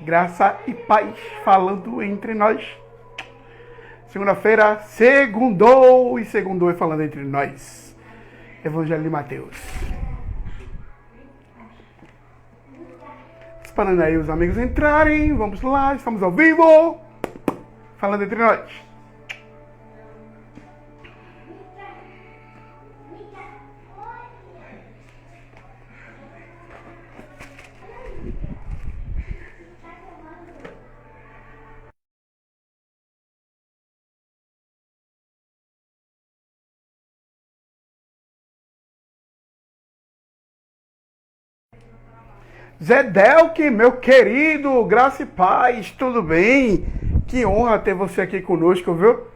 Graça e paz falando entre nós. Segunda-feira, segundou e falando entre nós. Evangelho de Mateus. Esperando aí os amigos entrarem. Vamos lá, estamos ao vivo. Falando entre nós. Zé Delque, meu querido, graça e paz, tudo bem? Que honra ter você aqui conosco, viu?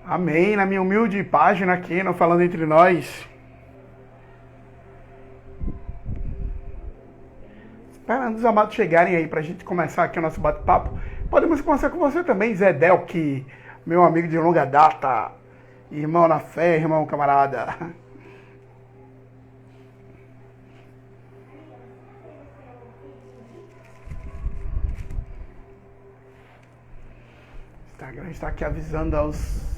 Amém, na minha humilde página aqui, no Falando Entre Nós. Esperando os amados chegarem aí pra gente começar aqui o nosso bate-papo. Podemos começar com você também, Zé Delque, meu amigo de longa data, irmão na fé, irmão camarada. O Instagram está aqui avisando aos...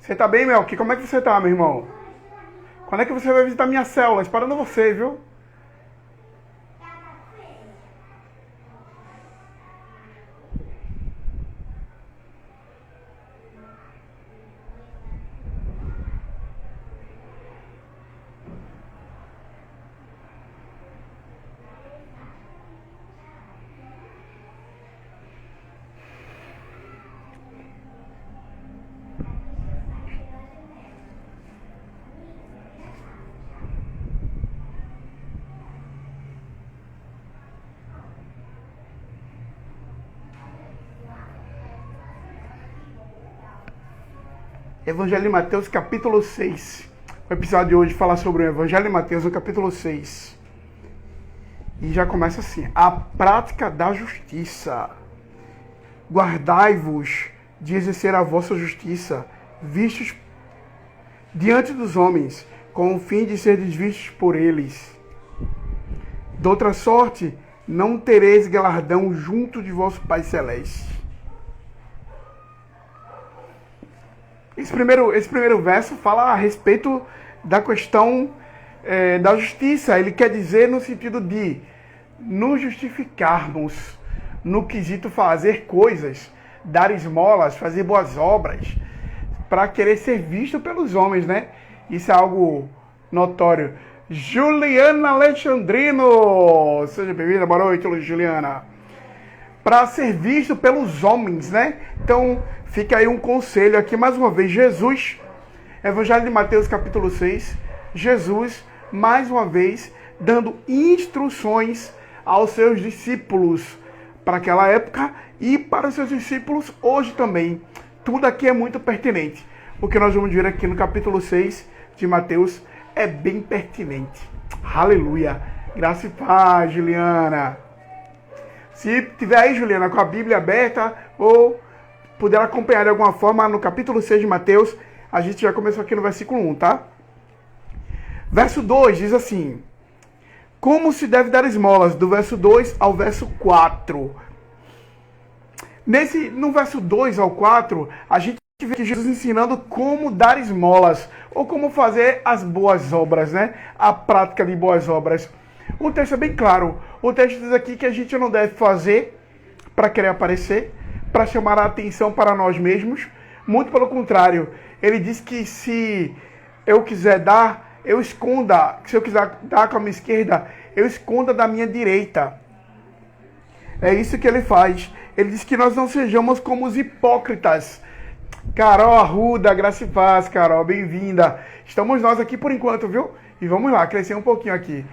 Você tá bem, Melk? Como é que você tá, meu irmão? Quando é que você vai visitar minha célula? Esperando você, viu? Evangelho de Mateus, capítulo 6. O episódio de hoje fala sobre o Evangelho de Mateus, no capítulo 6. E já começa assim: a prática da justiça. Guardai-vos de exercer a vossa justiça, vistos diante dos homens, com o fim de ser vistos por eles. De outra sorte, não tereis galardão junto de vosso Pai Celeste. Esse primeiro verso fala a respeito da questão da justiça. Ele quer dizer no sentido de nos justificarmos no quesito fazer coisas, dar esmolas, fazer boas obras, para querer ser visto pelos homens, né? Isso é algo notório. Juliana Alexandrino, seja bem-vinda, boa noite, Juliana. Para ser visto pelos homens, né? Então, fica aí um conselho aqui, mais uma vez, Jesus, Evangelho de Mateus, capítulo 6, Jesus, mais uma vez, dando instruções aos seus discípulos para aquela época e para os seus discípulos hoje também. Tudo aqui é muito pertinente. O que nós vamos ver aqui no capítulo 6 de Mateus é bem pertinente. Aleluia! Graça e paz, Juliana. Se tiver aí, Juliana, com a Bíblia aberta ou puder acompanhar de alguma forma no capítulo 6 de Mateus, a gente já começou aqui no versículo 1, tá? Verso 2 diz assim: como se deve dar esmolas, do verso 2 ao verso 4. No verso 2 ao 4, a gente vê que Jesus ensinando como dar esmolas, ou como fazer as boas obras, né? A prática de boas obras. O texto é bem claro. O texto diz aqui que a gente não deve fazer para querer aparecer, para chamar a atenção para nós mesmos. Muito pelo contrário. Ele diz que se eu quiser dar, eu esconda. Se eu quiser dar com a minha esquerda, eu esconda da minha direita. É isso que ele faz. Ele diz que nós não sejamos como os hipócritas. Carol Arruda, graça e paz, Carol, bem-vinda. Estamos nós aqui por enquanto, viu? E vamos lá, crescer um pouquinho aqui.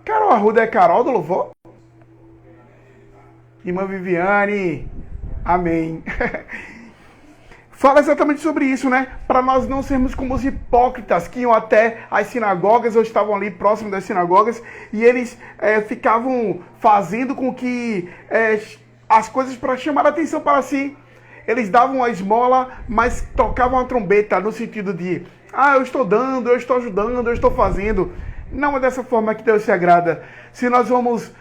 Carol Arruda é Carol do Louvor? Irmã Viviane, amém. Fala exatamente sobre isso, né? Para nós não sermos como os hipócritas que iam até as sinagogas ou estavam ali próximo das sinagogas e eles ficavam fazendo com que as coisas para chamar a atenção para si. Eles davam a esmola, mas tocavam a trombeta no sentido de eu estou dando, eu estou ajudando, eu estou fazendo. Não é dessa forma que Deus se agrada. Se nós vamos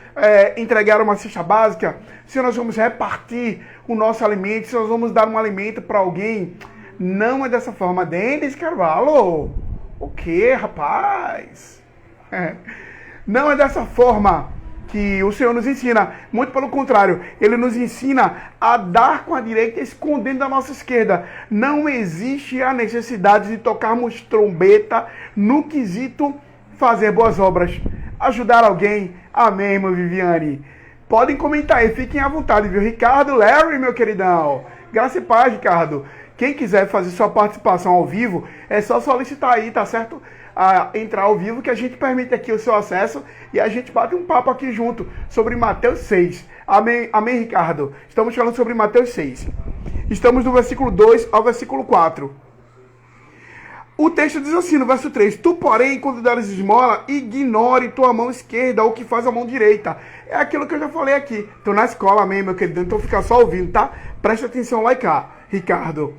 entregar uma cesta básica, se nós vamos repartir o nosso alimento, se nós vamos dar um alimento para alguém, não é dessa forma. Denis Carvalho, o que, rapaz? Não é dessa forma que o Senhor nos ensina. Muito pelo contrário, Ele nos ensina a dar com a direita escondendo a nossa esquerda. Não existe a necessidade de tocarmos trombeta no quesito fazer boas obras, ajudar alguém. Amém, irmã Viviane. Podem comentar aí, fiquem à vontade, viu? Ricardo, Larry, meu queridão. Graça e paz, Ricardo. Quem quiser fazer sua participação ao vivo, é só solicitar aí, tá certo? Entrar ao vivo, que a gente permite aqui o seu acesso e a gente bate um papo aqui junto sobre Mateus 6. Amém, amém, Ricardo? Estamos falando sobre Mateus 6. Estamos do versículo 2 ao versículo 4. O texto diz assim, no verso 3, tu, porém, quando dares esmola, ignore tua mão esquerda ou que faz a mão direita. É aquilo que eu já falei aqui. Tô na escola, amém, meu querido? Então fica só ouvindo, tá? Presta atenção lá e cá, Ricardo.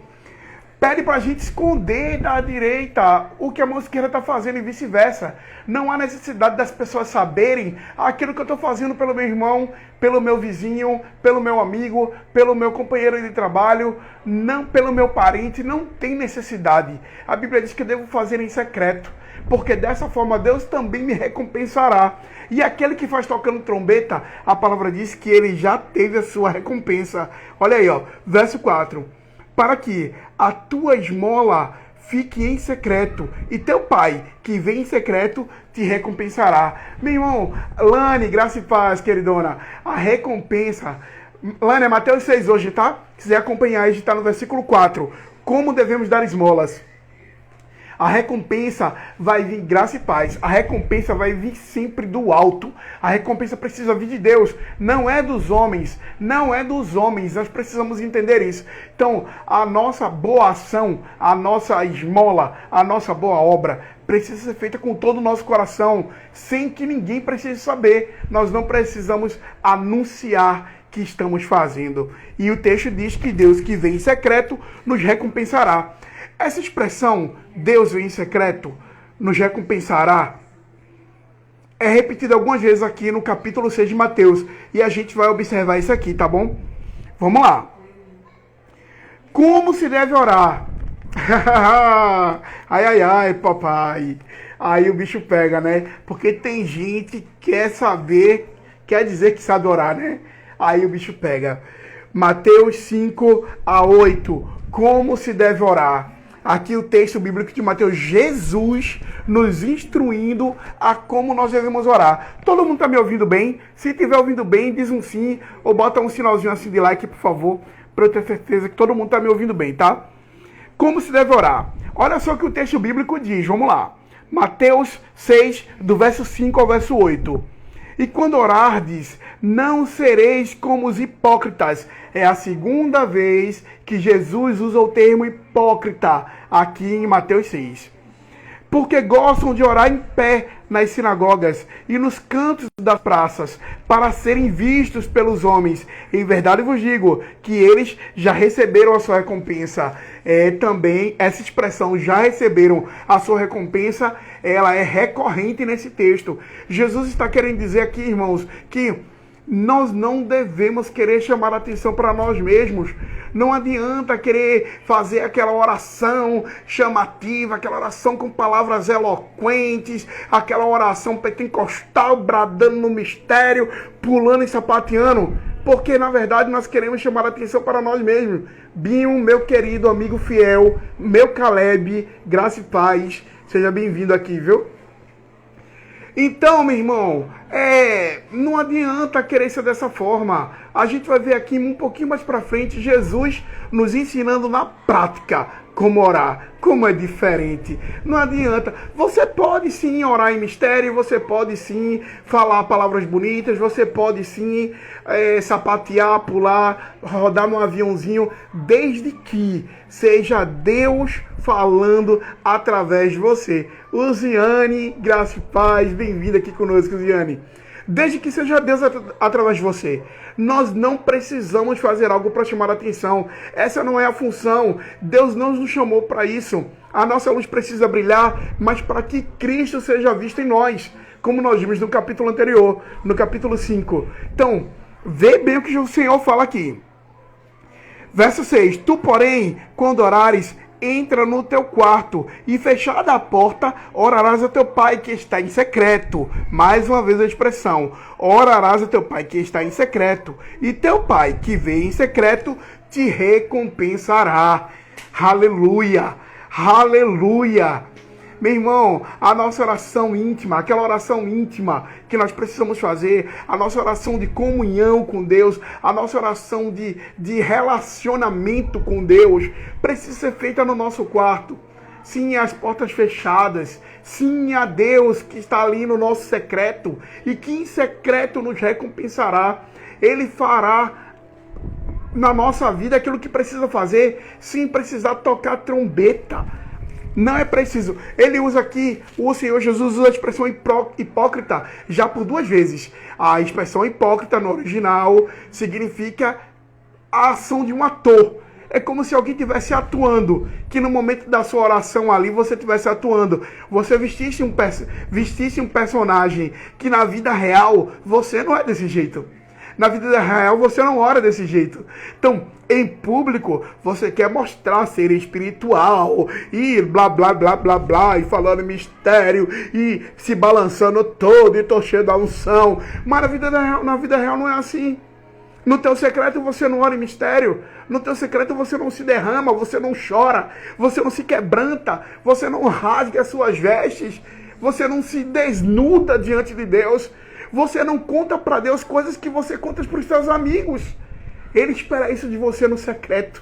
Pede pra gente esconder da direita o que a mão esquerda tá fazendo e vice-versa. Não há necessidade das pessoas saberem aquilo que eu tô fazendo pelo meu irmão, pelo meu vizinho, pelo meu amigo, pelo meu companheiro de trabalho, não pelo meu parente, não tem necessidade. A Bíblia diz que eu devo fazer em secreto, porque dessa forma Deus também me recompensará. E aquele que faz tocando trombeta, a palavra diz que ele já teve a sua recompensa. Olha aí, ó, verso 4. Para que a tua esmola fique em secreto, e teu pai, que vem em secreto, te recompensará. Meu irmão, Lani, graça e paz, queridona, a recompensa... Lani, é Mateus 6 hoje, tá? Se quiser acompanhar, a gente está no versículo 4. Como devemos dar esmolas? A recompensa vai vir, graça e paz, a recompensa vai vir sempre do alto. A recompensa precisa vir de Deus, não é dos homens, não é dos homens, nós precisamos entender isso. Então, a nossa boa ação, a nossa esmola, a nossa boa obra, precisa ser feita com todo o nosso coração, sem que ninguém precise saber. Nós não precisamos anunciar que estamos fazendo. E o texto diz que Deus que vem em secreto nos recompensará. Essa expressão, Deus vem em secreto, nos recompensará, é repetida algumas vezes aqui no capítulo 6 de Mateus. E a gente vai observar isso aqui, tá bom? Vamos lá. Como se deve orar? Ai, ai, ai, papai. Aí o bicho pega, né? Porque tem gente que quer saber, quer dizer que sabe orar, né? Aí o bicho pega. Mateus 5 a 8. Como se deve orar? Aqui o texto bíblico de Mateus, Jesus nos instruindo a como nós devemos orar. Todo mundo está me ouvindo bem? Se estiver ouvindo bem, diz um sim ou bota um sinalzinho assim de like, por favor, para eu ter certeza que todo mundo está me ouvindo bem, tá? Como se deve orar? Olha só o que o texto bíblico diz, vamos lá. Mateus 6, do verso 5 ao verso 8. E quando orardes, não sereis como os hipócritas. É a segunda vez que Jesus usa o termo hipócrita aqui em Mateus 6. Porque gostam de orar em pé nas sinagogas e nos cantos das praças, para serem vistos pelos homens. Em verdade vos digo que eles já receberam a sua recompensa. Também essa expressão, já receberam a sua recompensa, ela é recorrente nesse texto. Jesus está querendo dizer aqui, irmãos, que nós não devemos querer chamar a atenção para nós mesmos. Não adianta querer fazer aquela oração chamativa, aquela oração com palavras eloquentes, aquela oração pentecostal, bradando no mistério, pulando e sapateando, porque na verdade nós queremos chamar a atenção para nós mesmos. Binho, meu querido amigo fiel, meu Caleb, graça e paz, seja bem-vindo aqui, viu? Então, meu irmão, não adianta querer ser dessa forma. A gente vai ver aqui um pouquinho mais pra frente Jesus nos ensinando na prática como orar, como é diferente. Não adianta. Você pode sim orar em mistério, você pode sim falar palavras bonitas, você pode sim sapatear, pular, rodar no aviãozinho, desde que seja Deus falando através de você. Luziane, graça e paz, bem-vinda aqui conosco, Luziane. Desde que seja Deus através de você. Nós não precisamos fazer algo para chamar a atenção. Essa não é a função. Deus não nos chamou para isso. A nossa luz precisa brilhar, mas para que Cristo seja visto em nós. Como nós vimos no capítulo anterior, no capítulo 5. Então, vê bem o que o Senhor fala aqui. Verso 6. Tu, porém, quando orares, entra no teu quarto e, fechada a porta, orarás a teu pai que está em secreto. Mais uma vez a expressão, orarás a teu pai que está em secreto, e teu pai que vê em secreto te recompensará. Aleluia, aleluia. Meu irmão, a nossa oração íntima, aquela oração íntima que nós precisamos fazer, a nossa oração de comunhão com Deus, a nossa oração de relacionamento com Deus, precisa ser feita no nosso quarto. Sim, as portas fechadas. Sim, a Deus que está ali no nosso secreto e que em secreto nos recompensará. Ele fará na nossa vida aquilo que precisa fazer sem precisar tocar trombeta. Não é preciso. Ele usa aqui, o Senhor Jesus usa a expressão hipócrita já por 2 vezes. A expressão hipócrita no original significa a ação de um ator. É como se alguém estivesse atuando, que no momento da sua oração ali você estivesse atuando. Você vestisse um personagem que na vida real você não é desse jeito. Na vida real você não ora desse jeito. Então, em público, você quer mostrar ser espiritual e blá, blá, blá, blá, blá, e falando mistério, e se balançando todo, e tô cheio da unção. Mas na vida real não é assim. No teu secreto você não ora em mistério. No teu secreto você não se derrama, você não chora, você não se quebranta, você não rasga as suas vestes, você não se desnuda diante de Deus. Você não conta para Deus coisas que você conta para os seus amigos. Ele espera isso de você no secreto.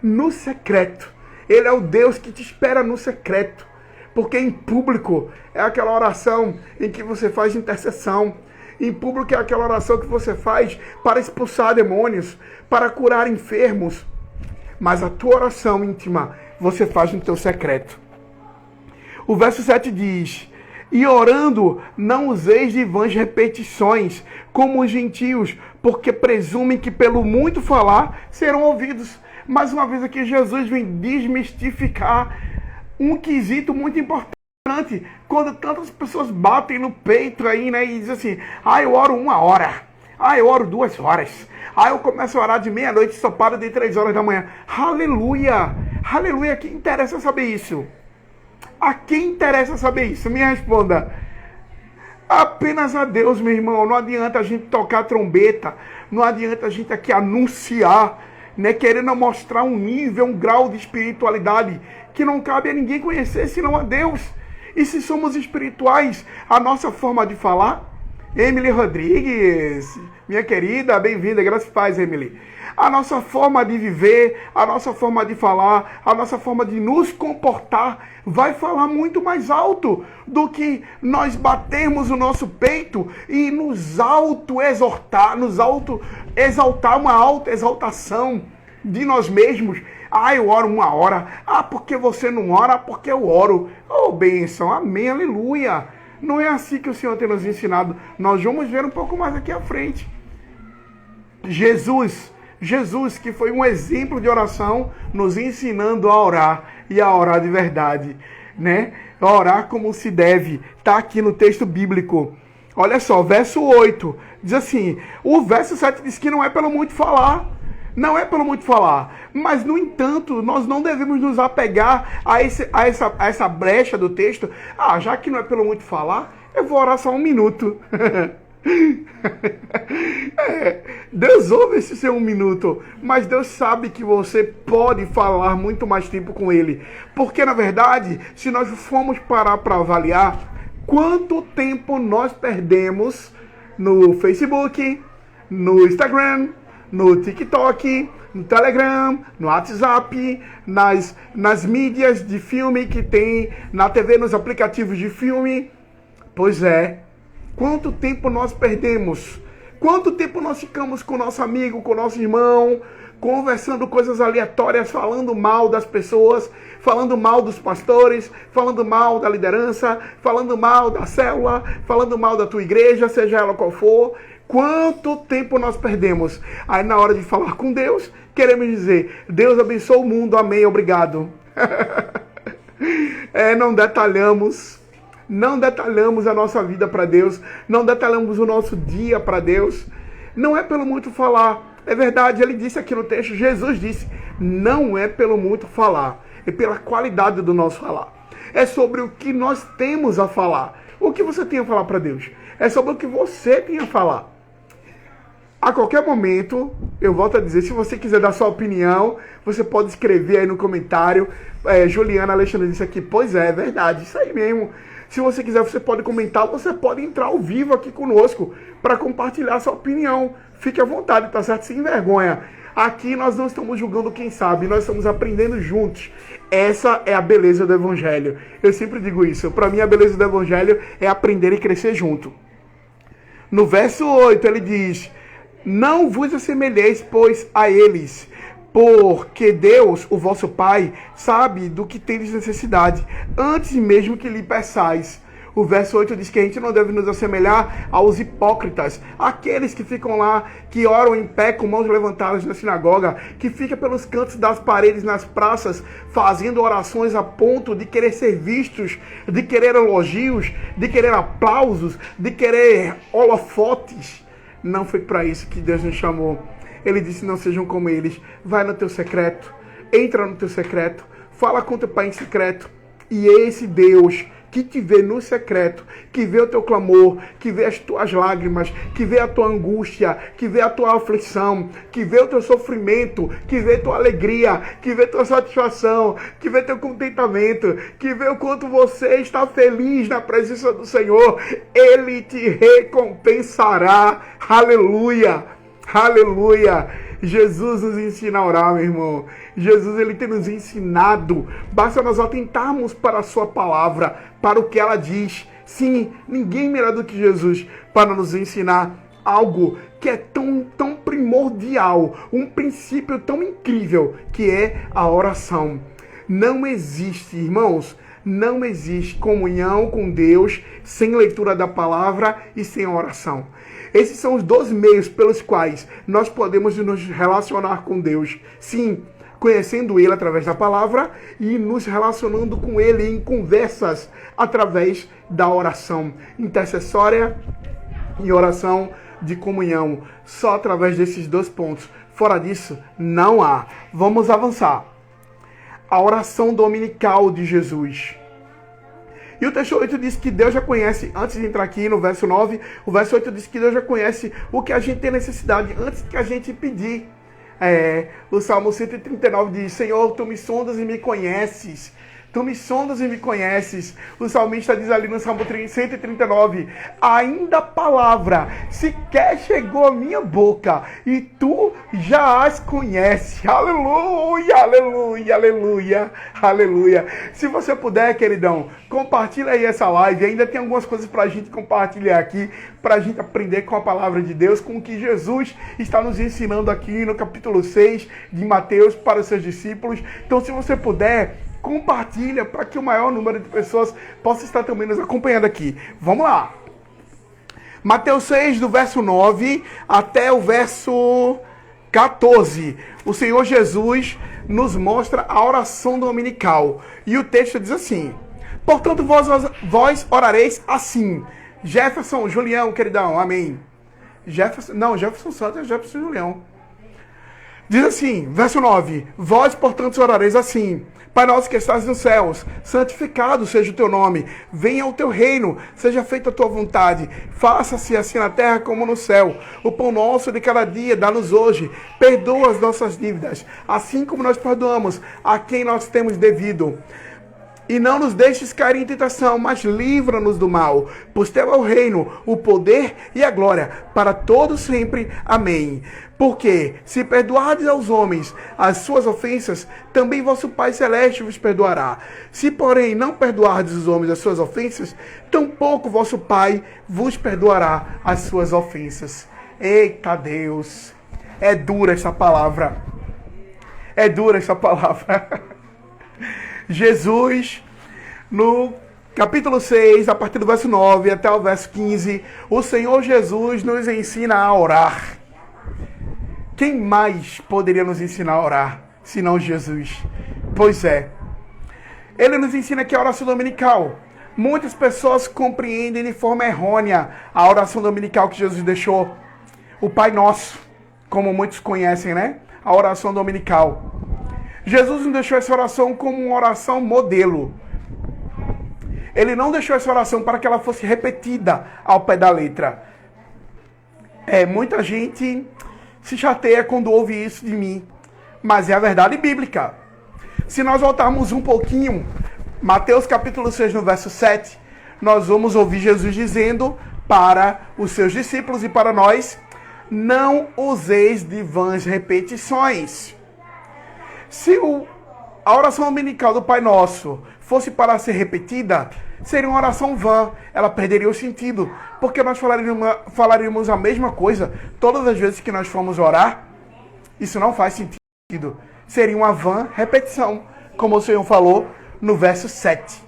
No secreto. Ele é o Deus que te espera no secreto. Porque em público é aquela oração em que você faz intercessão. Em público é aquela oração que você faz para expulsar demônios, para curar enfermos. Mas a tua oração íntima você faz no teu secreto. O verso 7 diz: e orando, não useis de vãs repetições, como os gentios, porque presumem que pelo muito falar serão ouvidos. Mais uma vez aqui Jesus vem desmistificar um quesito muito importante. Quando tantas pessoas batem no peito aí, né, e dizem assim: eu oro 1 hora, eu oro 2 horas, eu começo a orar de meia-noite e só paro de 3 horas da manhã. Aleluia, aleluia, a quem interessa saber isso? A quem interessa saber isso? Me responda. Apenas a Deus, meu irmão. Não adianta a gente tocar trombeta. Não adianta a gente aqui anunciar, né, querendo mostrar um nível, um grau de espiritualidade que não cabe a ninguém conhecer, senão a Deus. E se somos espirituais, a nossa forma de falar... Emily Rodrigues, minha querida, bem-vinda, graças a paz, Emily. A nossa forma de viver, a nossa forma de falar, a nossa forma de nos comportar vai falar muito mais alto do que nós batermos o nosso peito e nos auto-exaltar, uma auto-exaltação de nós mesmos. Eu oro 1 hora. Porque você não ora? Porque eu oro. Oh, bênção, amém, aleluia. Não é assim que o Senhor tem nos ensinado. Nós vamos ver um pouco mais aqui à frente. Jesus, que foi um exemplo de oração, nos ensinando a orar e a orar de verdade, né? A orar como se deve. Está aqui no texto bíblico. Olha só, verso 8, diz assim, o verso 7 diz que não é pelo muito falar. Não é pelo muito falar, mas no entanto, nós não devemos nos apegar a essa brecha do texto. Já que não é pelo muito falar, eu vou orar só 1 minuto. Deus ouve esse seu 1 minuto, mas Deus sabe que você pode falar muito mais tempo com Ele. Porque, na verdade, se nós formos parar para avaliar quanto tempo nós perdemos no Facebook, no Instagram, no TikTok, no Telegram, no WhatsApp, nas mídias de filme que tem, na TV, nos aplicativos de filme. Pois é, quanto tempo nós perdemos? Quanto tempo nós ficamos com o nosso amigo, com o nosso irmão, conversando coisas aleatórias, falando mal das pessoas, falando mal dos pastores, falando mal da liderança, falando mal da célula, falando mal da tua igreja, seja ela qual for. Quanto tempo nós perdemos? Aí na hora de falar com Deus, queremos dizer, Deus abençoe o mundo, amém, obrigado. Não detalhamos a nossa vida para Deus, não detalhamos o nosso dia para Deus. Não é pelo muito falar. É verdade, ele disse aqui no texto, Jesus disse, não é pelo muito falar, é pela qualidade do nosso falar. É sobre o que nós temos a falar. O que você tem a falar para Deus? É sobre o que você tem a falar. A qualquer momento, eu volto a dizer, se você quiser dar sua opinião, você pode escrever aí no comentário. Juliana Alexandre disse aqui, pois é verdade, isso aí mesmo. Se você quiser, você pode comentar, você pode entrar ao vivo aqui conosco para compartilhar sua opinião. Fique à vontade, tá certo? Sem vergonha. Aqui nós não estamos julgando quem sabe, nós estamos aprendendo juntos. Essa é a beleza do Evangelho. Eu sempre digo isso. Para mim, a beleza do Evangelho é aprender e crescer junto. No verso 8, ele diz, não vos assemelheis, pois, a eles, porque Deus, o vosso Pai, sabe do que tendes necessidade, antes mesmo que lhe peçais. O verso 8 diz que a gente não deve nos assemelhar aos hipócritas, aqueles que ficam lá, que oram em pé com mãos levantadas na sinagoga, que ficam pelos cantos das paredes nas praças, fazendo orações a ponto de querer ser vistos, de querer elogios, de querer aplausos, de querer holofotes. Não foi para isso que Deus nos chamou. Ele disse, não sejam como eles. Vai no teu secreto, entra no teu secreto, fala com teu pai em secreto. E esse Deus que te vê no secreto, que vê o teu clamor, que vê as tuas lágrimas, que vê a tua angústia, que vê a tua aflição, que vê o teu sofrimento, que vê a tua alegria, que vê a tua satisfação, que vê teu contentamento, que vê o quanto você está feliz na presença do Senhor, Ele te recompensará. Aleluia! Aleluia! Jesus nos ensina a orar, meu irmão. Jesus, ele tem nos ensinado. Basta nós atentarmos para a sua palavra, para o que ela diz. Sim, ninguém melhor do que Jesus para nos ensinar algo que é tão primordial, um princípio tão incrível, que é a oração. Não existe, irmãos, não existe comunhão com Deus sem leitura da palavra e sem oração. Esses são os dois meios pelos quais nós podemos nos relacionar com Deus. Sim, conhecendo Ele através da palavra e nos relacionando com Ele em conversas através da oração intercessória e oração de comunhão. Só através desses dois pontos. Fora disso, não há. Vamos avançar. A oração dominical de Jesus. E o texto 8 diz que Deus já conhece, antes de entrar aqui no verso 9, o verso 8 diz que Deus já conhece o que a gente tem necessidade antes que a gente pedir. O Salmo 139 diz, Senhor, Tu me sondas e me conheces. Tu me sondas e me conheces. O salmista diz ali no Salmo 139, ainda a palavra sequer chegou à minha boca e Tu já as conheces. Aleluia, aleluia, aleluia, aleluia. Se você puder, queridão, compartilha aí essa live. Ainda tem algumas coisas para a gente compartilhar aqui, para a gente aprender com a palavra de Deus, com o que Jesus está nos ensinando aqui no capítulo 6 de Mateus para os seus discípulos. Então, se você puder, compartilha para que o maior número de pessoas possa estar também nos acompanhando aqui. Vamos lá. Mateus 6, do verso 9 até o verso 14. O Senhor Jesus nos mostra a oração dominical. E o texto diz assim, portanto, vós orareis assim. Jefferson, Julião, queridão, amém. Jefferson Santos é Jefferson Julião. Diz assim, verso 9, vós, portanto, orareis assim, Pai nosso que estás nos céus, santificado seja o teu nome, venha o teu reino, seja feita a tua vontade, faça-se assim na terra como no céu. O pão nosso de cada dia dá-nos hoje, perdoa as nossas dívidas, assim como nós perdoamos a quem nós temos devido. E não nos deixes cair em tentação, mas livra-nos do mal. Pois teu é o reino, o poder e a glória, para todos sempre. Amém. Porque, se perdoardes aos homens as suas ofensas, também vosso Pai Celeste vos perdoará. Se, porém, não perdoardes os homens as suas ofensas, tampouco vosso Pai vos perdoará as suas ofensas. Eita Deus! É dura essa palavra. É dura essa palavra. Jesus, no capítulo 6, a partir do verso 9 até o verso 15, o Senhor Jesus nos ensina a orar. Quem mais poderia nos ensinar a orar, senão Jesus? Pois é. Ele nos ensina que a oração dominical. Muitas pessoas compreendem de forma errônea a oração dominical que Jesus deixou. O Pai Nosso, como muitos conhecem, né? A oração dominical. Jesus não deixou essa oração como uma oração modelo. Ele não deixou essa oração para que ela fosse repetida ao pé da letra. Muita gente se chateia quando ouve isso de mim, mas é a verdade bíblica. Se nós voltarmos um pouquinho, Mateus capítulo 6, no verso 7, nós vamos ouvir Jesus dizendo para os seus discípulos e para nós: não useis de vãs repetições. Se a oração dominical do Pai Nosso fosse para ser repetida, seria uma oração vã, ela perderia o sentido, porque nós falaríamos a mesma coisa todas as vezes que nós formos orar. Isso não faz sentido. Seria uma vã repetição, como o Senhor falou no verso 7.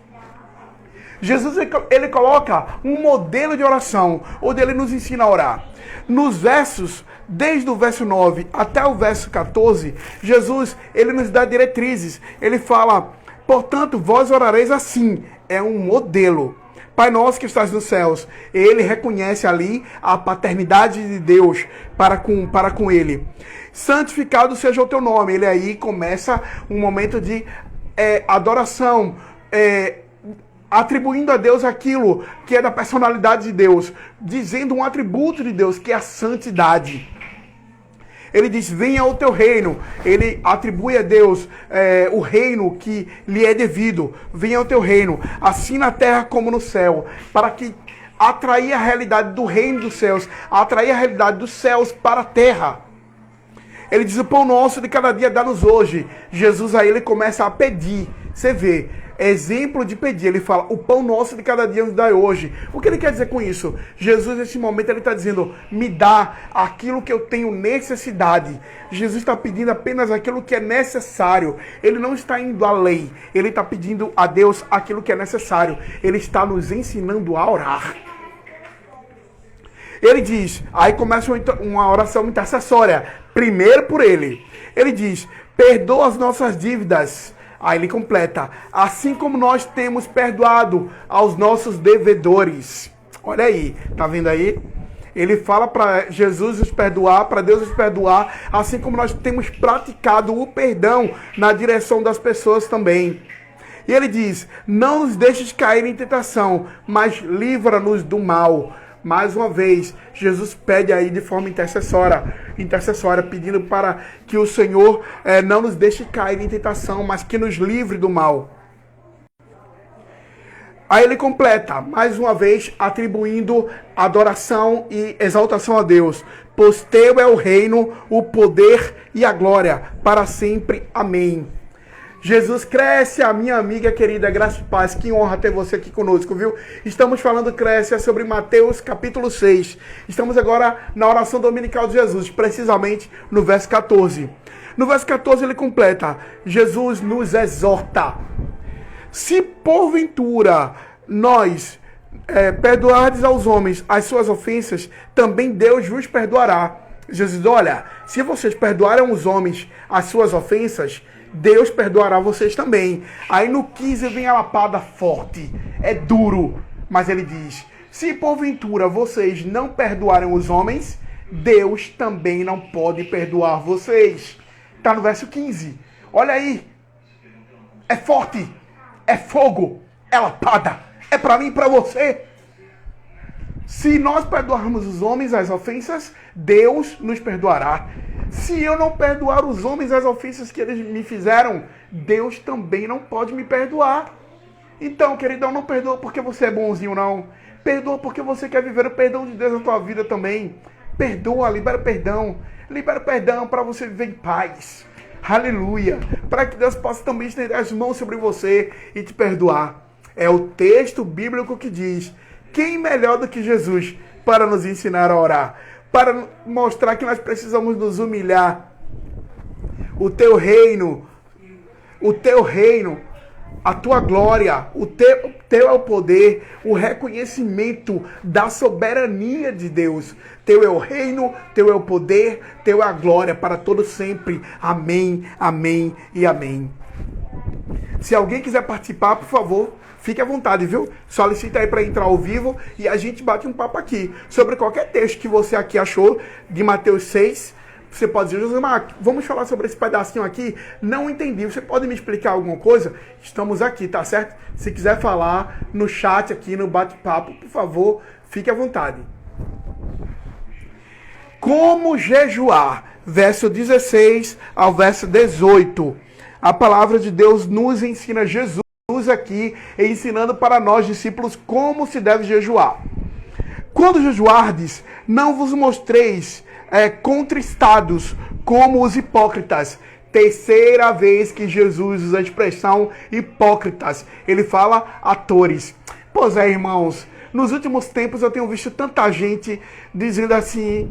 Jesus, ele coloca um modelo de oração, onde ele nos ensina a orar. Nos versos, desde o verso 9 até o verso 14, Jesus, ele nos dá diretrizes. Ele fala: portanto, vós orareis assim. É um modelo. Pai nosso que estás nos céus. Ele reconhece ali a paternidade de Deus para com ele. Santificado seja o teu nome. Ele aí começa um momento de adoração, atribuindo a Deus aquilo que é da personalidade de Deus, dizendo um atributo de Deus, que é a santidade. Ele diz: venha o teu reino. Ele atribui a Deus o reino que lhe é devido. Venha o teu reino, assim na terra como no céu, para que atrair a realidade do reino dos céus, atrair a realidade dos céus para a terra. Ele diz: o pão nosso de cada dia dá-nos hoje. Jesus aí ele começa a pedir. Você vê, exemplo de pedir. Ele fala: o pão nosso de cada dia nos dá hoje. O que ele quer dizer com isso? Jesus nesse momento ele está dizendo: me dá aquilo que eu tenho necessidade. Jesus está pedindo apenas aquilo que é necessário. Ele não está indo além. Ele está pedindo a Deus aquilo que é necessário. Ele está nos ensinando a orar. Ele diz, aí começa uma oração intercessória, primeiro por ele. Ele diz: perdoa as nossas dívidas. Aí ele completa: assim como nós temos perdoado aos nossos devedores. Olha aí, tá vendo aí? Ele fala para Jesus nos perdoar, para Deus nos perdoar, assim como nós temos praticado o perdão na direção das pessoas também. E ele diz: não nos deixes cair em tentação, mas livra-nos do mal. Mais uma vez, Jesus pede aí de forma intercessória, pedindo para que o Senhor não nos deixe cair em tentação, mas que nos livre do mal. Aí ele completa, mais uma vez, atribuindo adoração e exaltação a Deus. Pois teu é o reino, o poder e a glória, para sempre. Amém. Jesus cresce, a minha amiga querida, graça e paz, que honra ter você aqui conosco, viu? Estamos falando, cresce, sobre Mateus capítulo 6. Estamos agora na oração dominical de Jesus, precisamente no verso 14. No verso 14 ele completa: Jesus nos exorta. Se porventura nós perdoardes aos homens as suas ofensas, também Deus vos perdoará. Jesus, olha, se vocês perdoarem os homens as suas ofensas, Deus perdoará vocês também. Aí no 15 vem a lapada forte. É duro. Mas ele diz: se porventura vocês não perdoarem os homens, Deus também não pode perdoar vocês. Está no verso 15. Olha aí. É forte. É fogo. É lapada. É para mim e para você. Se nós perdoarmos os homens as ofensas, Deus nos perdoará. Se eu não perdoar os homens as ofensas que eles me fizeram, Deus também não pode me perdoar. Então, queridão, não perdoa porque você é bonzinho, não. Perdoa porque você quer viver o perdão de Deus na tua vida também. Perdoa, libera perdão. Libera perdão para você viver em paz. Aleluia. Para que Deus possa também estender as mãos sobre você e te perdoar. É o texto bíblico que diz: quem melhor do que Jesus para nos ensinar a orar? Para mostrar que nós precisamos nos humilhar. O teu reino, a tua glória, o teu é o poder, o reconhecimento da soberania de Deus. Teu é o reino, teu é o poder, teu é a glória para todo sempre. Amém, amém e amém. Se alguém quiser participar, por favor, fique à vontade, viu? Solicita aí para entrar ao vivo e a gente bate um papo aqui sobre qualquer texto que você aqui achou de Mateus 6. Você pode dizer: Josemar, vamos falar sobre esse pedacinho aqui? Não entendi. Você pode me explicar alguma coisa? Estamos aqui, tá certo? Se quiser falar no chat aqui, no bate-papo, por favor, fique à vontade. Como jejuar? Verso 16 ao verso 18. A palavra de Deus nos ensina, Jesus aqui, ensinando para nós, discípulos, como se deve jejuar. Quando jejuardes, não vos mostreis contristados como os hipócritas. Terceira vez que Jesus usa a expressão hipócritas. Ele fala atores. Pois é, irmãos, nos últimos tempos eu tenho visto tanta gente dizendo assim,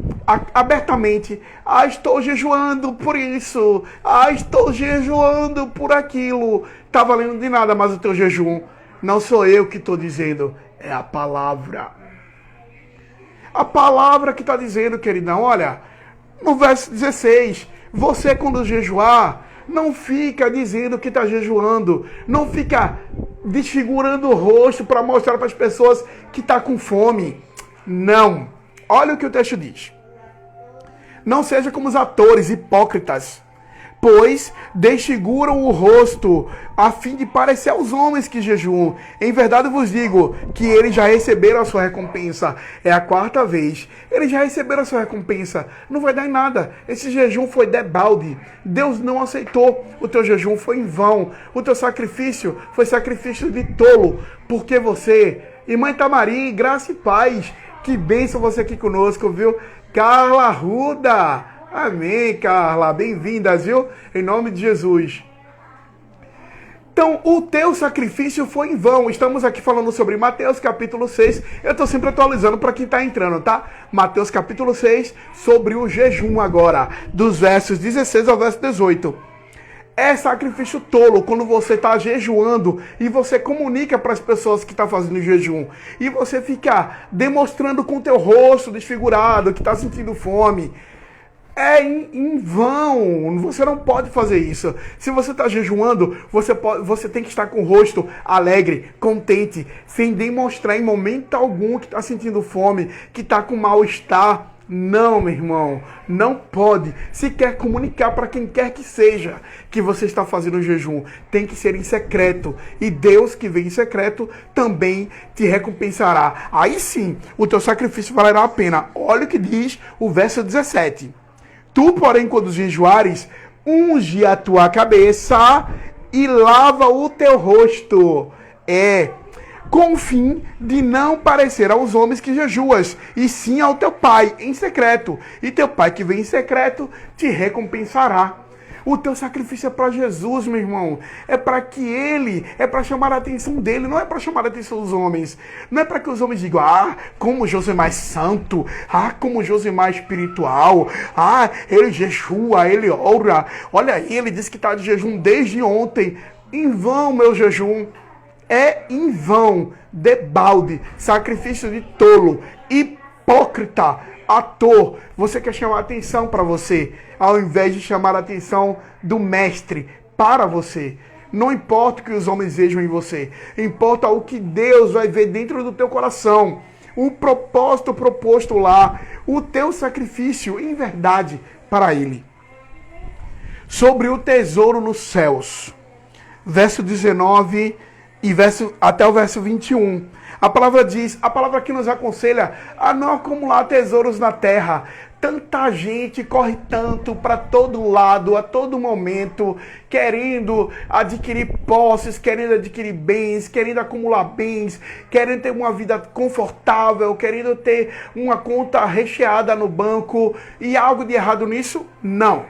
abertamente: estou jejuando por isso, estou jejuando por aquilo. Tá valendo de nada mais o teu jejum. Não sou eu que estou dizendo, é a palavra. A palavra que está dizendo, queridão, olha, no verso 16, você quando jejuar, não fica dizendo que está jejuando, não fica desfigurando o rosto para mostrar para as pessoas que está com fome. Não. Olha o que o texto diz. Não seja como os atores hipócritas, pois desfiguram o rosto a fim de parecer aos homens que jejuam. Em verdade vos digo que eles já receberam a sua recompensa. É a quarta vez. Eles já receberam a sua recompensa. Não vai dar em nada. Esse jejum foi debalde. Deus não aceitou. O teu jejum foi em vão. O teu sacrifício foi sacrifício de tolo. Porque você, irmã Itamari, graça e paz. Que bênção você aqui conosco, viu? Carla Arruda. Amém, Carla. Bem-vindas, viu? Em nome de Jesus. Então, o teu sacrifício foi em vão. Estamos aqui falando sobre Mateus capítulo 6. Eu estou sempre atualizando para quem está entrando, tá? Mateus capítulo 6, sobre o jejum agora, dos versos 16 ao verso 18. É sacrifício tolo quando você está jejuando e você comunica para as pessoas que estão fazendo jejum. E você fica demonstrando com o teu rosto desfigurado que está sentindo fome. É em vão, você não pode fazer isso. Se você está jejuando, você tem que estar com o rosto alegre, contente, sem demonstrar em momento algum que está sentindo fome, que está com mal-estar. Não, meu irmão, não pode. Se quer comunicar para quem quer que seja que você está fazendo o jejum, tem que ser em secreto. E Deus que vem em secreto também te recompensará. Aí sim, o teu sacrifício valerá a pena. Olha o que diz o verso 17. Tu, porém, quando jejuares, unge a tua cabeça e lava o teu rosto. Com o fim de não parecer aos homens que jejuas, e sim ao teu pai em secreto. E teu pai que vem em secreto te recompensará. O teu sacrifício é para Jesus, meu irmão. É para que ele, é para chamar a atenção dele, não é para chamar a atenção dos homens. Não é para que os homens digam: como Josemar é santo, como Josemar é espiritual, ele jejua, ele ora. Olha aí, ele disse que está de jejum desde ontem. Em vão, meu jejum. É em vão, debalde, sacrifício de tolo, hipócrita, ator. Você quer chamar a atenção para você, ao invés de chamar a atenção do mestre para você. Não importa o que os homens vejam em você, importa o que Deus vai ver dentro do teu coração. O propósito proposto lá, o teu sacrifício em verdade para Ele. Sobre o tesouro nos céus. Verso 19 e até o verso 21. A palavra diz, a palavra que nos aconselha a não acumular tesouros na terra. Tanta gente corre tanto para todo lado, a todo momento, querendo adquirir posses, querendo adquirir bens, querendo acumular bens, querendo ter uma vida confortável, querendo ter uma conta recheada no banco. E há algo de errado nisso? Não.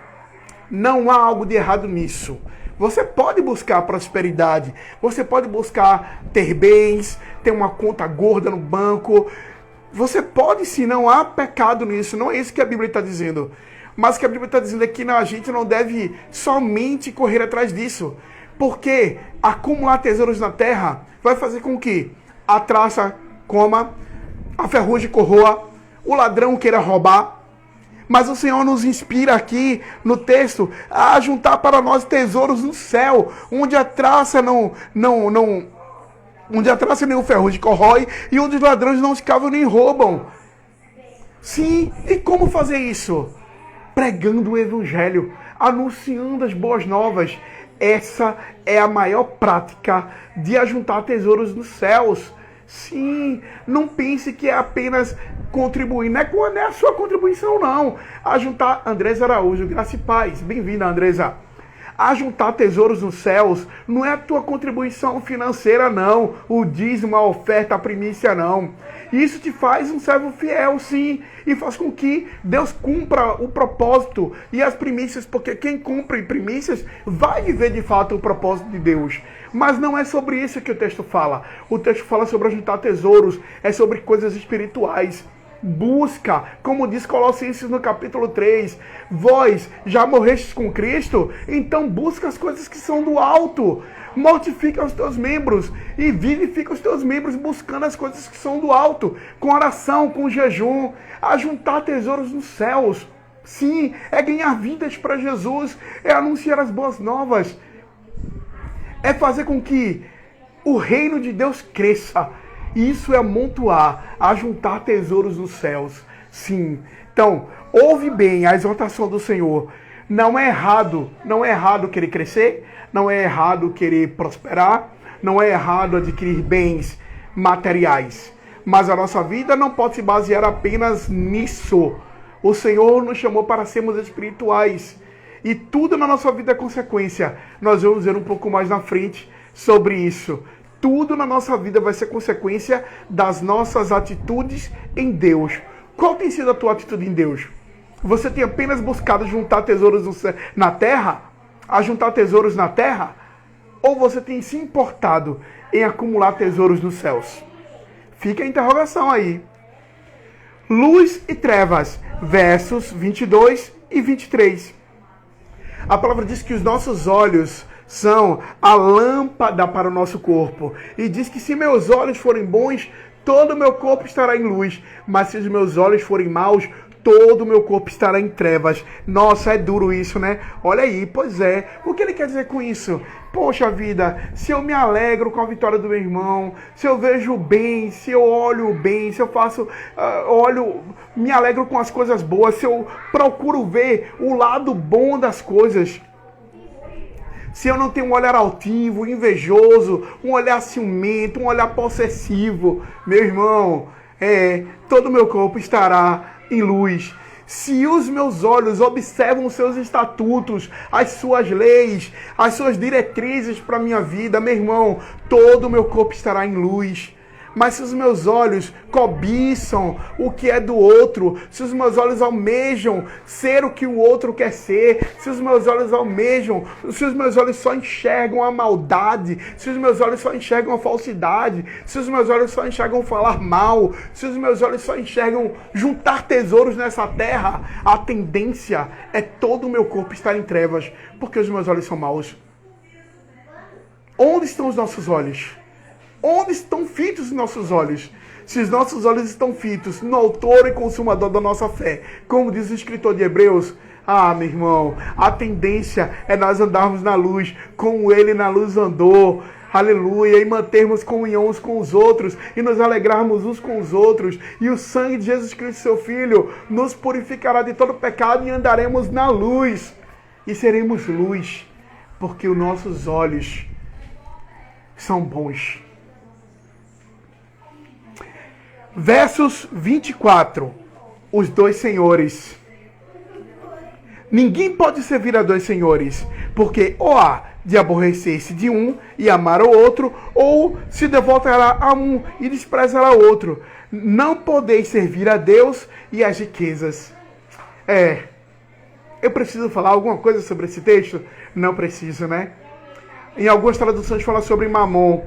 Não há algo de errado nisso. Você pode buscar prosperidade, você pode buscar ter bens, ter uma conta gorda no banco. Você pode sim, não há pecado nisso, não é isso que a Bíblia está dizendo. Mas o que a Bíblia está dizendo é que a gente não deve somente correr atrás disso. Porque acumular tesouros na terra vai fazer com que a traça coma, a ferrugem corroa, o ladrão queira roubar. Mas o Senhor nos inspira aqui no texto a juntar para nós tesouros no céu, onde a traça onde a traça nem o ferrugem corrói e onde os ladrões não escavam nem roubam. Sim, e como fazer isso? Pregando o evangelho, anunciando as boas novas. Essa é a maior prática de ajuntar tesouros nos céus. Sim, não pense que é apenas contribuir, não é a sua contribuição não. Ajuntar, Andresa Araújo, graça e paz, bem-vinda Andresa. Ajuntar tesouros nos céus não é a tua contribuição financeira não, o dízimo, a oferta, a primícia não. Isso te faz um servo fiel, sim, e faz com que Deus cumpra o propósito e as primícias, porque quem cumpre primícias vai viver de fato o propósito de Deus. Mas não é sobre isso que o texto fala. O texto fala sobre ajuntar tesouros, é sobre coisas espirituais. Busca, como diz Colossenses no capítulo 3, vós já morrestes com Cristo, então busca as coisas que são do alto, mortifica os teus membros e vivifica os teus membros buscando as coisas que são do alto, com oração, com jejum, ajuntar tesouros nos céus. Sim, é ganhar vidas para Jesus, é anunciar as boas novas, é fazer com que o reino de Deus cresça. Isso é amontoar, ajuntar tesouros nos céus. Sim. Então, ouve bem a exortação do Senhor. Não é errado querer crescer, não é errado querer prosperar, não é errado adquirir bens materiais. Mas a nossa vida não pode se basear apenas nisso. O Senhor nos chamou para sermos espirituais. E tudo na nossa vida é consequência. Nós vamos ver um pouco mais na frente sobre isso. Tudo na nossa vida vai ser consequência das nossas atitudes em Deus. Qual tem sido a tua atitude em Deus? Você tem apenas buscado juntar tesouros na terra? A juntar tesouros na terra? Ou você tem se importado em acumular tesouros nos céus? Fica a interrogação aí. Luz e trevas, versos 22 e 23. A palavra diz que os nossos olhos são a lâmpada para o nosso corpo. E diz que se meus olhos forem bons, todo o meu corpo estará em luz. Mas se os meus olhos forem maus, todo o meu corpo estará em trevas. Nossa, é duro isso, né? Olha aí, pois é. O que ele quer dizer com isso? Poxa vida, se eu me alegro com a vitória do meu irmão, se eu vejo bem, se eu olho bem, se eu faço, me alegro com as coisas boas, se eu procuro ver o lado bom das coisas, se eu não tenho um olhar altivo, invejoso, um olhar ciumento, um olhar possessivo, meu irmão, todo o meu corpo estará em luz. Se os meus olhos observam os seus estatutos, as suas leis, as suas diretrizes para a minha vida, meu irmão, todo o meu corpo estará em luz. Mas se os meus olhos cobiçam o que é do outro, se os meus olhos almejam ser o que o outro quer ser, se os meus olhos se os meus olhos só enxergam a maldade, se os meus olhos só enxergam a falsidade, se os meus olhos só enxergam falar mal, se os meus olhos só enxergam juntar tesouros nessa terra, a tendência é todo o meu corpo estar em trevas, porque os meus olhos são maus. Onde estão os nossos olhos? Onde estão fitos os nossos olhos? Se os nossos olhos estão fitos no autor e consumador da nossa fé, como diz o escritor de Hebreus, meu irmão, a tendência é nós andarmos na luz, como ele na luz andou, aleluia, e mantermos comunhão uns com os outros, e nos alegrarmos uns com os outros, e o sangue de Jesus Cristo, seu Filho, nos purificará de todo pecado, e andaremos na luz, e seremos luz, porque os nossos olhos são bons. Versos 24. Os dois senhores. Ninguém pode servir a dois senhores, porque ou há de aborrecer-se de um e amar o outro, ou se devotará a um e desprezará o outro. Não podeis servir a Deus e às riquezas. Eu preciso falar alguma coisa sobre esse texto? Não preciso, né? Em algumas traduções fala sobre Mamon.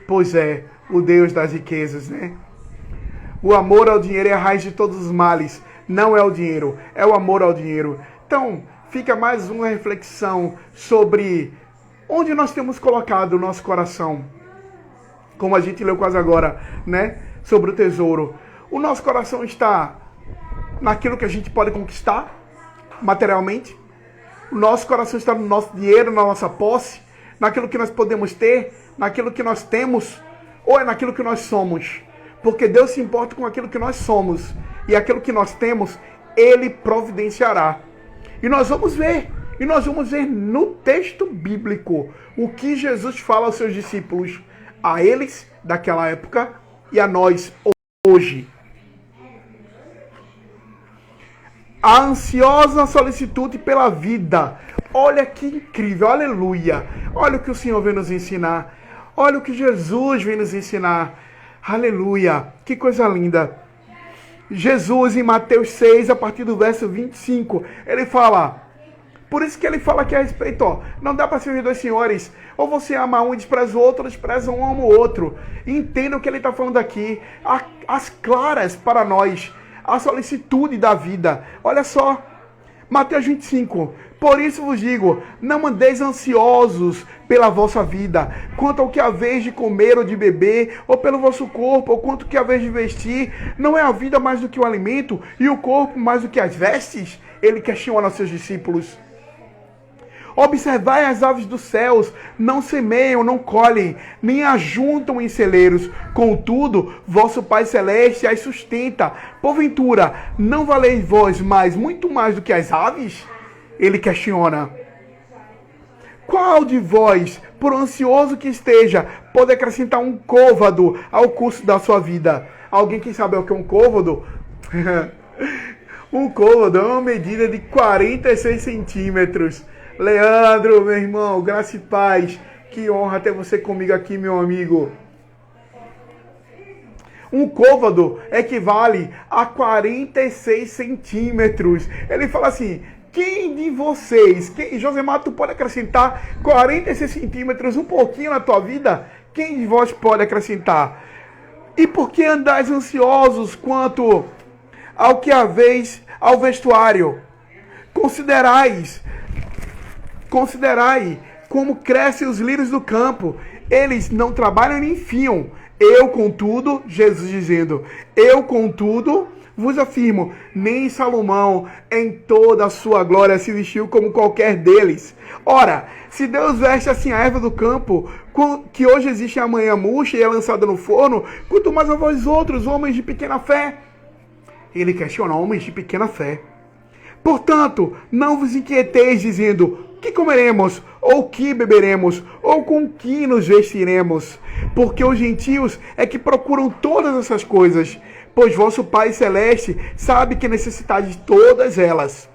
Pois é, o Deus das riquezas, né? O amor ao dinheiro é a raiz de todos os males. Não é o dinheiro, é o amor ao dinheiro. Então, fica mais uma reflexão sobre onde nós temos colocado o nosso coração. Como a gente leu quase agora, né? Sobre o tesouro. O nosso coração está naquilo que a gente pode conquistar materialmente. O nosso coração está no nosso dinheiro, na nossa posse, naquilo que nós podemos ter, naquilo que nós temos, ou é naquilo que nós somos. Porque Deus se importa com aquilo que nós somos. E aquilo que nós temos, Ele providenciará. E nós vamos ver no texto bíblico o que Jesus fala aos seus discípulos, a eles daquela época e a nós hoje. A ansiosa solicitude pela vida. Olha que incrível, aleluia. Olha o que o Senhor vem nos ensinar. Olha o que Jesus vem nos ensinar. Aleluia, que coisa linda. Jesus, em Mateus 6, a partir do verso 25, ele fala... Por isso que ele fala aqui a respeito, não dá para servir dois senhores. Ou você ama um e despreza o outro, ou despreza um ama o outro. Entenda o que ele está falando aqui. As claras para nós. A solicitude da vida. Olha só. Mateus 25. Por isso vos digo, não andeis ansiosos pela vossa vida, quanto ao que haveis de comer ou de beber, ou pelo vosso corpo, ou quanto que haveis de vestir. Não é a vida mais do que o alimento, e o corpo mais do que as vestes? Ele questiona aos seus discípulos. Observai as aves dos céus, não semeiam, não colhem, nem ajuntam em celeiros. Contudo, vosso Pai Celeste as sustenta. Porventura, não valeis vós muito mais do que as aves? Ele questiona. Qual de vós, por ansioso que esteja, pode acrescentar um côvado ao curso da sua vida? Alguém que sabe o que é um côvado? Um côvado é uma medida de 46 centímetros. Leandro, meu irmão, graça e paz. Que honra ter você comigo aqui, meu amigo. Um côvado equivale a 46 centímetros. Ele fala assim, quem de vocês, Josemar, tu pode acrescentar 46 centímetros, um pouquinho na tua vida? Quem de vós pode acrescentar? E por que andais ansiosos quanto ao que haveis ao vestuário? Considerai como crescem os lírios do campo. Eles não trabalham nem fiam. Eu, contudo, Jesus dizendo, eu, contudo, vos afirmo, nem Salomão, em toda a sua glória, se vestiu como qualquer deles. Ora, se Deus veste assim a erva do campo, que hoje existe e amanhã murcha e é lançada no forno, quanto mais a vós outros, homens de pequena fé. Ele questiona homens de pequena fé. Portanto, não vos inquieteis dizendo, que comeremos, ou que beberemos, ou com que nos vestiremos? Porque os gentios é que procuram todas essas coisas, pois vosso Pai Celeste sabe que necessitais de todas elas.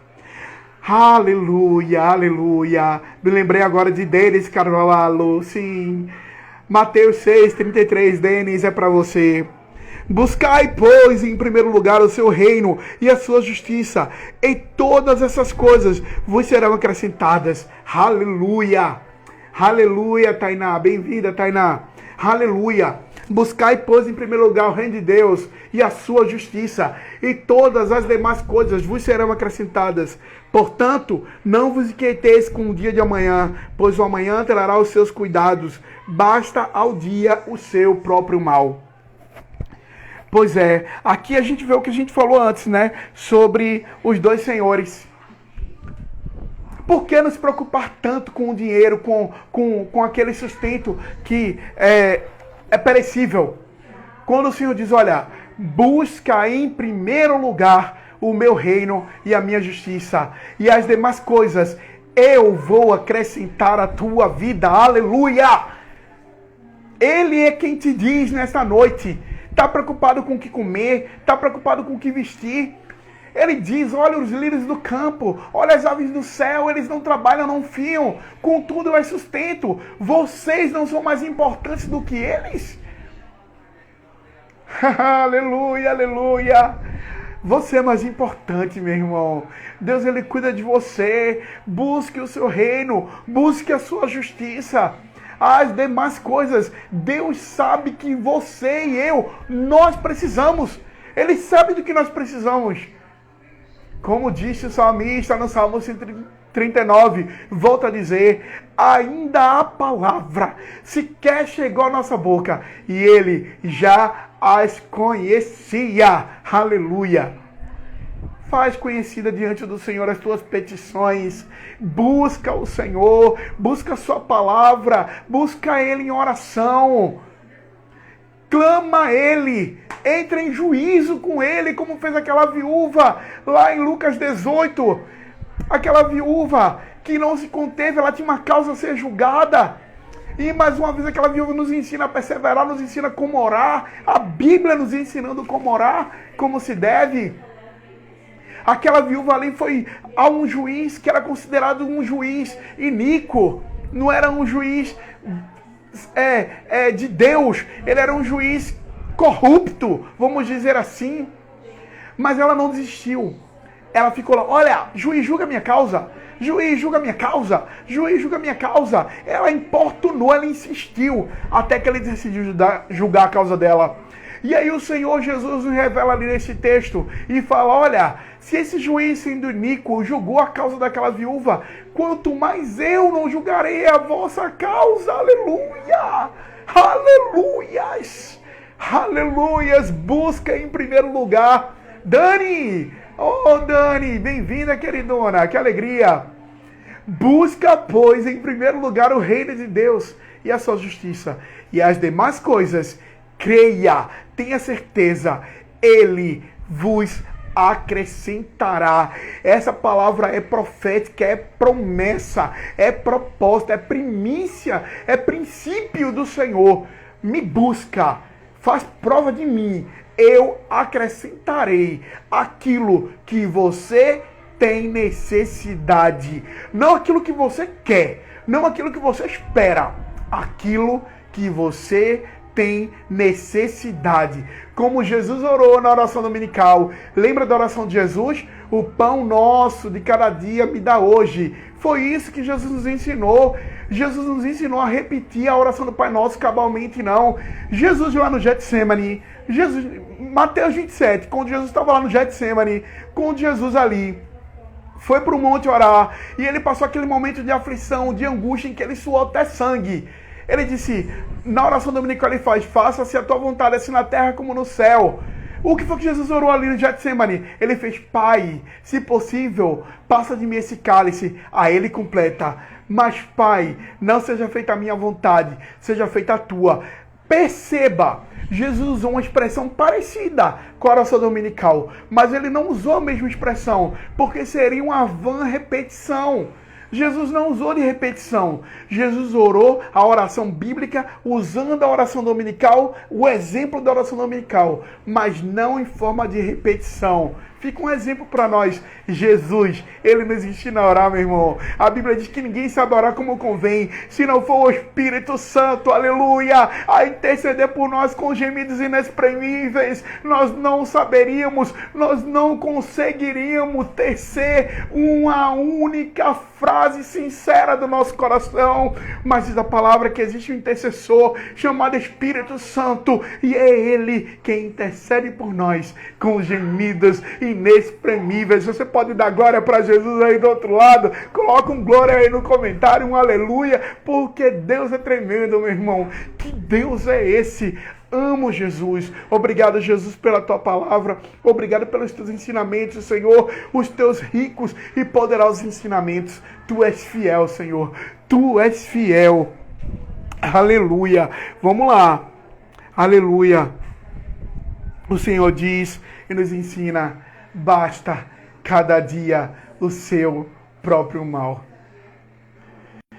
Aleluia, aleluia. Me lembrei agora de Denis Carvalho, sim. Mateus 6:33, Denis, é para você. Buscai, pois, em primeiro lugar o seu reino e a sua justiça, e todas essas coisas vos serão acrescentadas. Aleluia! Aleluia, Tainá. Bem-vinda, Tainá. Aleluia! Buscai, pois, em primeiro lugar o reino de Deus e a sua justiça, e todas as demais coisas vos serão acrescentadas. Portanto, não vos inquieteis com o dia de amanhã, pois o amanhã trará os seus cuidados. Basta ao dia o seu próprio mal. Pois é, aqui a gente vê o que a gente falou antes, né? Sobre os dois senhores. Por que nos preocupar tanto com o dinheiro, com aquele sustento que é perecível? Quando o Senhor diz, olha, busca em primeiro lugar o meu reino e a minha justiça, e as demais coisas eu vou acrescentar à tua vida. Aleluia! Ele é quem te diz nesta noite, está preocupado com o que comer, está preocupado com o que vestir. Ele diz, olha os lírios do campo, olha as aves do céu, eles não trabalham, não fiam, contudo eu as sustento. Vocês não são mais importantes do que eles? Aleluia, aleluia. Você é mais importante, meu irmão. Deus, Ele cuida de você. Busque o seu reino, busque a sua justiça. As demais coisas, Deus sabe que você e eu, nós precisamos. Ele sabe do que nós precisamos. Como disse o salmista no Salmo 139, volta a dizer, ainda a palavra sequer chegou à nossa boca e ele já as conhecia. Aleluia. Faz conhecida diante do Senhor as tuas petições. Busca o Senhor, busca a sua palavra, busca Ele em oração. Clama a Ele, entra em juízo com Ele, como fez aquela viúva lá em Lucas 18. Aquela viúva que não se conteve, ela tinha uma causa a ser julgada. E mais uma vez aquela viúva nos ensina a perseverar, nos ensina como orar. A Bíblia nos ensinando como orar, como se deve. Aquela viúva ali foi a um juiz que era considerado um juiz iníquo. Não era um juiz de Deus. Ele era um juiz corrupto, vamos dizer assim. Mas ela não desistiu. Ela ficou lá, olha, juiz, julga minha causa. Juiz, julga minha causa. Juiz, julga minha causa. Ela importunou, ela insistiu, até que ele decidiu julgar a causa dela. E aí o Senhor Jesus nos revela ali nesse texto e fala, olha, se esse juiz sendo iníquo julgou a causa daquela viúva, quanto mais eu não julgarei a vossa causa. Aleluia! Aleluias! Aleluias! Busca em primeiro lugar. Dani! Oh, Dani! Bem-vinda, queridona! Que alegria! Busca, pois, em primeiro lugar o reino de Deus e a sua justiça. E as demais coisas, creia, tenha certeza, Ele vos acrescentará. Essa palavra é profética, é promessa, é propósito, é primícia, é princípio do Senhor. Me busca, faz prova de mim, eu acrescentarei aquilo que você tem necessidade. Não aquilo que você quer, não aquilo que você espera, aquilo que você tem necessidade. Como Jesus orou na oração dominical. Lembra da oração de Jesus? O pão nosso de cada dia me dá hoje. Foi isso que Jesus nos ensinou. Jesus nos ensinou a repetir a oração do Pai Nosso cabalmente, não. Jesus lá no Getsemane, Mateus 27, quando Jesus estava lá no Getsemane, quando Jesus ali foi para o monte orar, e ele passou aquele momento de aflição, de angústia, em que ele suou até sangue. Ele disse, na oração dominical ele faz, faça-se a tua vontade, assim na terra como no céu. O que foi que Jesus orou ali no Getsemane? Ele fez, Pai, se possível, passa de mim esse cálice. Aí ele completa, mas Pai, não seja feita a minha vontade, seja feita a tua. Perceba, Jesus usou uma expressão parecida com a oração dominical, mas ele não usou a mesma expressão, porque seria uma vã repetição. Jesus não usou de repetição. Jesus orou a oração bíblica usando a oração dominical, o exemplo da oração dominical, mas não em forma de repetição. Fica um exemplo para nós. Jesus, Ele nos ensina a orar, meu irmão. A Bíblia diz que ninguém sabe orar como convém, se não for o Espírito Santo, aleluia, a interceder por nós com gemidos inexprimíveis. Nós não saberíamos, nós não conseguiríamos tecer uma única frase sincera do nosso coração, mas diz a palavra que existe um intercessor chamado Espírito Santo, e é Ele quem intercede por nós com gemidos inexprimíveis. Você pode dar glória para Jesus aí do outro lado, coloca um glória aí no comentário, um aleluia, porque Deus é tremendo, meu irmão. Que Deus é esse? Amo Jesus. Obrigado, Jesus, pela tua palavra. Obrigado pelos teus ensinamentos, Senhor. Os teus ricos e poderosos ensinamentos. Tu és fiel, Senhor. Tu és fiel. Aleluia. Vamos lá. Aleluia. O Senhor diz e nos ensina: basta cada dia o seu próprio mal.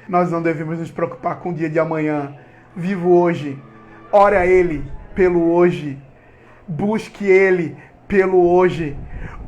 Nós não devemos nos preocupar com o dia de amanhã. Vivo hoje. Ore a Ele pelo hoje. Busque Ele pelo hoje.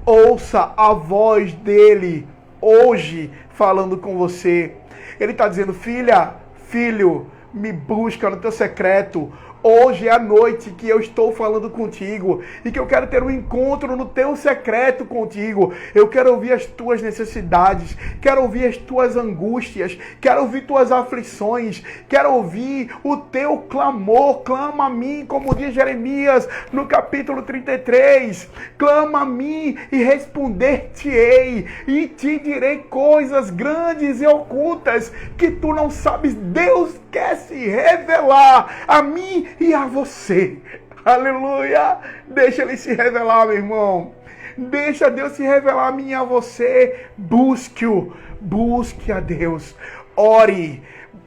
Ouça a voz dele hoje falando com você. Ele está dizendo: filha, filho, me busca no teu secreto. Hoje é a noite que eu estou falando contigo e que eu quero ter um encontro no teu secreto contigo. Eu quero ouvir as tuas necessidades, quero ouvir as tuas angústias, quero ouvir tuas aflições, quero ouvir o teu clamor. Clama a mim, como diz Jeremias no capítulo 33. Clama a mim e responder-te-ei e te direi coisas grandes e ocultas que tu não sabes. Deus quer se revelar a mim e a você. Aleluia! Deixa Ele se revelar, meu irmão. Deixa Deus se revelar a mim e a você. Busque-o. Busque a Deus. Ore.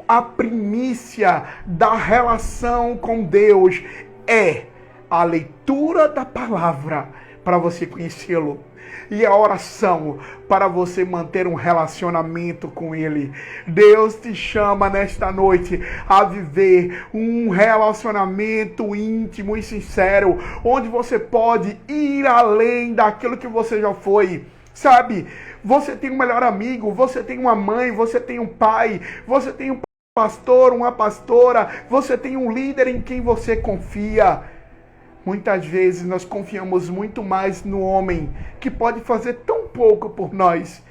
A primícia da relação com Deus é a leitura da palavra para você conhecê-lo. E a oração para você manter um relacionamento com Ele. Deus te chama nesta noite a viver um relacionamento íntimo e sincero, onde você pode ir além daquilo que você já foi. Sabe, você tem um melhor amigo, você tem uma mãe, você tem um pai, você tem um pastor, uma pastora, você tem um líder em quem você confia. Muitas vezes nós confiamos muito mais no homem, que pode fazer tão pouco por nós,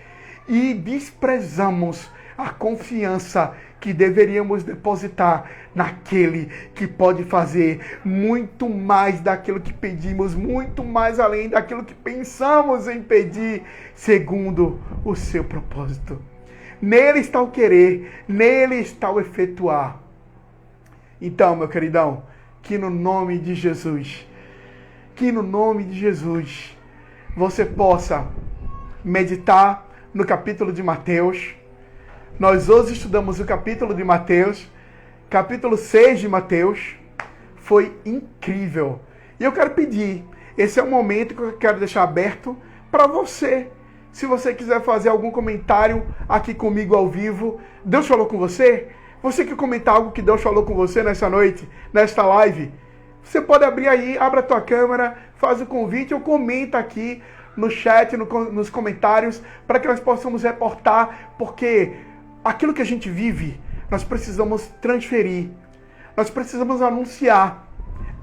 e desprezamos a confiança que deveríamos depositar naquele que pode fazer muito mais daquilo que pedimos, muito mais além daquilo que pensamos em pedir, segundo o seu propósito. Nele está o querer, nele está o efetuar. Então, meu queridão, que no nome de Jesus, você possa meditar no capítulo de Mateus. Nós hoje estudamos o capítulo de Mateus, capítulo 6 de Mateus. Foi incrível. E eu quero pedir, esse é um momento que eu quero deixar aberto para você. Se você quiser fazer algum comentário aqui comigo ao vivo. Deus falou com você? Você quer comentar algo que Deus falou com você nessa noite, nesta live? Você pode abrir aí, abre a tua câmera, faz o convite ou comenta aqui no chat, nos comentários, para que nós possamos reportar, porque aquilo que a gente vive, nós precisamos transferir, nós precisamos anunciar.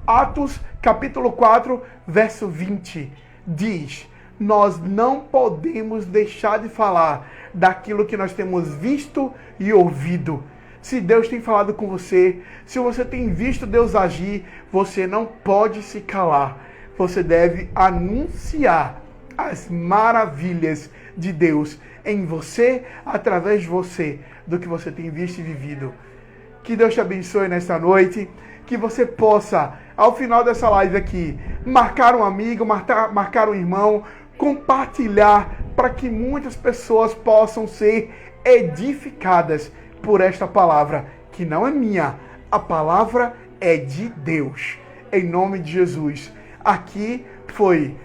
Atos capítulo 4, verso 20, diz: nós não podemos deixar de falar daquilo que nós temos visto e ouvido. Se Deus tem falado com você, se você tem visto Deus agir, você não pode se calar. Você deve anunciar as maravilhas de Deus em você, através de você, do que você tem visto e vivido. Que Deus te abençoe nesta noite, que você possa, ao final dessa live aqui, marcar um amigo, marcar um irmão, compartilhar, para que muitas pessoas possam ser edificadas por esta palavra, que não é minha, a palavra é de Deus. Em nome de Jesus. Aqui foi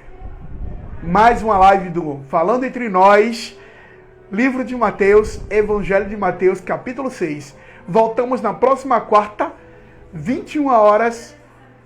mais uma live do Falando Entre Nós, livro de Mateus, Evangelho de Mateus, capítulo 6. Voltamos na próxima quarta, 21 horas,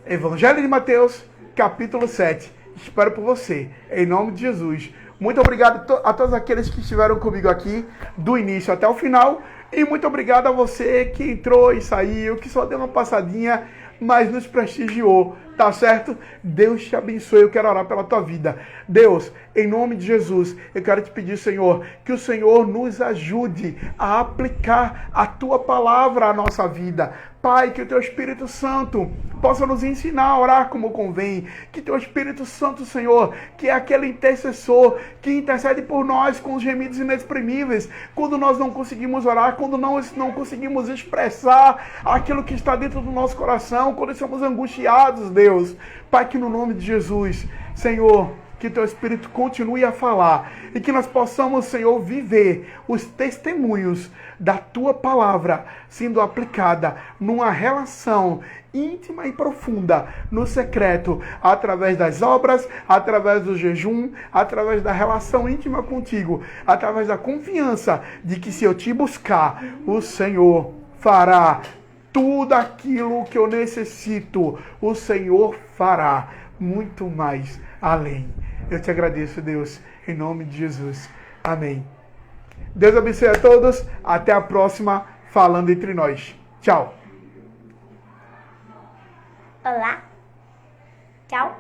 Evangelho de Mateus, capítulo 7. Espero por você, em nome de Jesus. Muito obrigado a todos aqueles que estiveram comigo aqui, do início até o final. E muito obrigado a você que entrou e saiu, que só deu uma passadinha, mas nos prestigiou, tá certo? Deus te abençoe, eu quero orar pela tua vida. Deus, em nome de Jesus, eu quero te pedir, Senhor, que o Senhor nos ajude a aplicar a tua palavra à nossa vida. Pai, que o teu Espírito Santo possa nos ensinar a orar como convém. Que teu Espírito Santo, Senhor, que é aquele intercessor que intercede por nós com os gemidos inexprimíveis, quando nós não conseguimos orar, quando não conseguimos expressar aquilo que está dentro do nosso coração, quando estamos angustiados, Deus. Pai, que no nome de Jesus, Senhor, que teu Espírito continue a falar e que nós possamos, Senhor, viver os testemunhos da tua palavra sendo aplicada numa relação íntima e profunda, no secreto, através das obras, através do jejum, através da relação íntima contigo, através da confiança de que se eu te buscar, o Senhor fará tudo aquilo que eu necessito, o Senhor fará. muito mais além. Eu te agradeço, Deus, em nome de Jesus. Amém. Deus abençoe a todos. Até a próxima Falando Entre Nós. Tchau. Olá. Tchau.